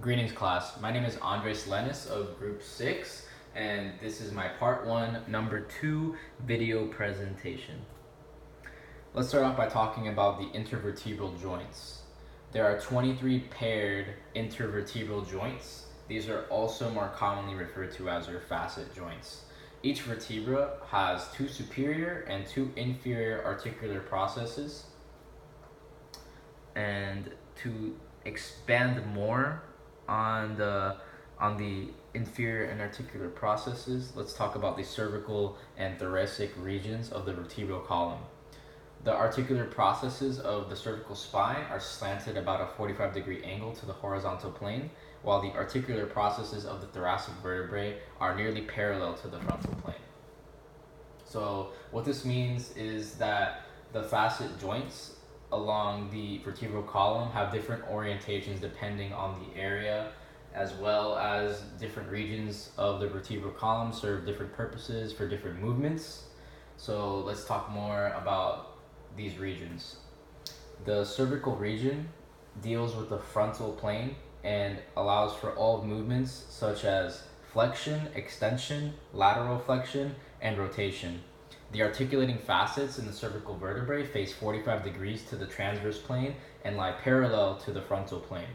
Greetings class, my name is Andres Lenis of group 6 and this is my part 1 number 2 video presentation. Let's start off by talking about the intervertebral joints. There are 23 paired intervertebral joints. These are also more commonly referred to as your facet joints. Each vertebra has 2 superior and 2 inferior articular processes. And to expand more on the inferior and articular processes, let's talk about the cervical and thoracic regions of the vertebral column. The articular processes of the cervical spine are slanted about a 45-degree angle to the horizontal plane, while the articular processes of the thoracic vertebrae are nearly parallel to the frontal plane. So what this means is that the facet joints along the vertebral column have different orientations depending on the area, as well as different regions of the vertebral column serve different purposes for different movements. So let's talk more about these regions. The cervical region deals with the frontal plane and allows for all movements such as flexion, extension, lateral flexion, and rotation. The articulating facets in the cervical vertebrae face 45 degrees to the transverse plane and lie parallel to the frontal plane,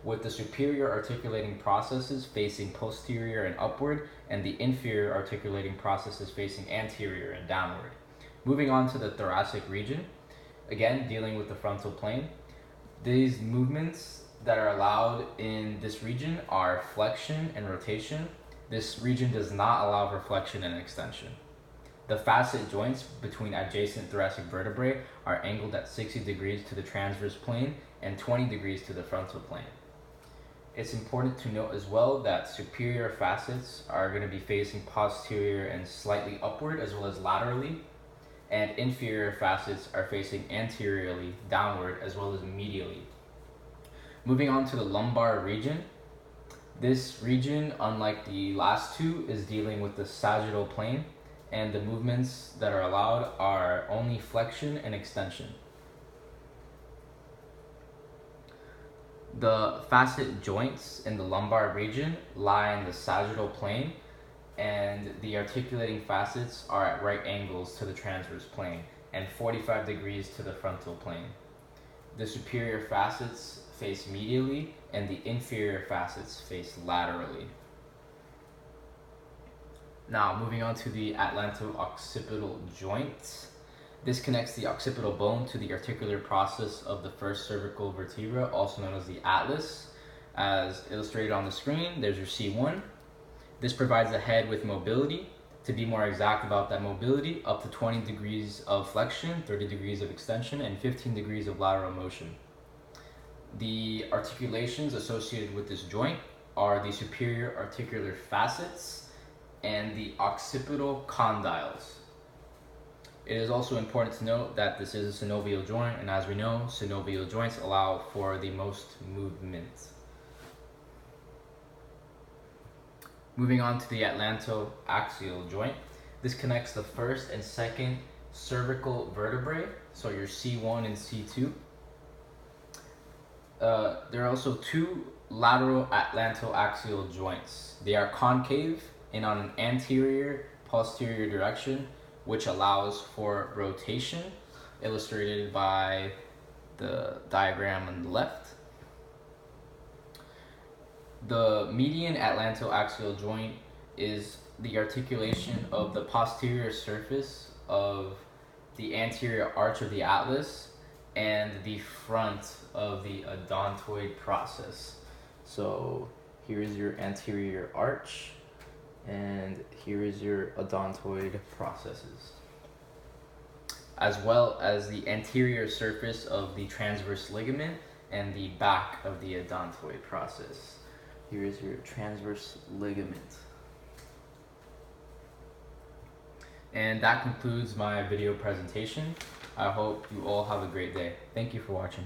with the superior articulating processes facing posterior and upward, and the inferior articulating processes facing anterior and downward. Moving on to the thoracic region, again dealing with the frontal plane. These movements that are allowed in this region are flexion and rotation. This region does not allow for flexion and extension. The facet joints between adjacent thoracic vertebrae are angled at 60 degrees to the transverse plane and 20 degrees to the frontal plane. It's important to note as well that superior facets are going to be facing posterior and slightly upward as well as laterally, and inferior facets are facing anteriorly, downward, as well as medially. Moving on to the lumbar region. This region, unlike the last two, is dealing with the sagittal plane, and the movements that are allowed are only flexion and extension. The facet joints in the lumbar region lie in the sagittal plane, and the articulating facets are at right angles to the transverse plane and 45 degrees to the frontal plane. The superior facets face medially and the inferior facets face laterally. Now, moving on to the atlanto-occipital joint. This connects the occipital bone to the articular process of the first cervical vertebra, also known as the atlas. As illustrated on the screen, there's your C1. This provides the head with mobility. To be more exact about that mobility, up to 20 degrees of flexion, 30 degrees of extension, and 15 degrees of lateral motion. The articulations associated with this joint are the superior articular facets and the occipital condyles. It is also important to note that this is a synovial joint, and as we know, synovial joints allow for the most movement. Moving on to the atlanto-axial joint. This connects the first and second cervical vertebrae, so your C1 and C2. There are also two lateral atlanto-axial joints. They are concave and on an anterior posterior direction, which allows for rotation, illustrated by the diagram on the left. The median atlanto-axial joint is the articulation of the posterior surface of the anterior arch of the atlas and the front of the odontoid process. So here is your anterior arch, and here is your odontoid processes, as well as the anterior surface of the transverse ligament and the back of the odontoid process. Here is your transverse ligament. And that concludes my video presentation. I hope you all have a great day. Thank you for watching.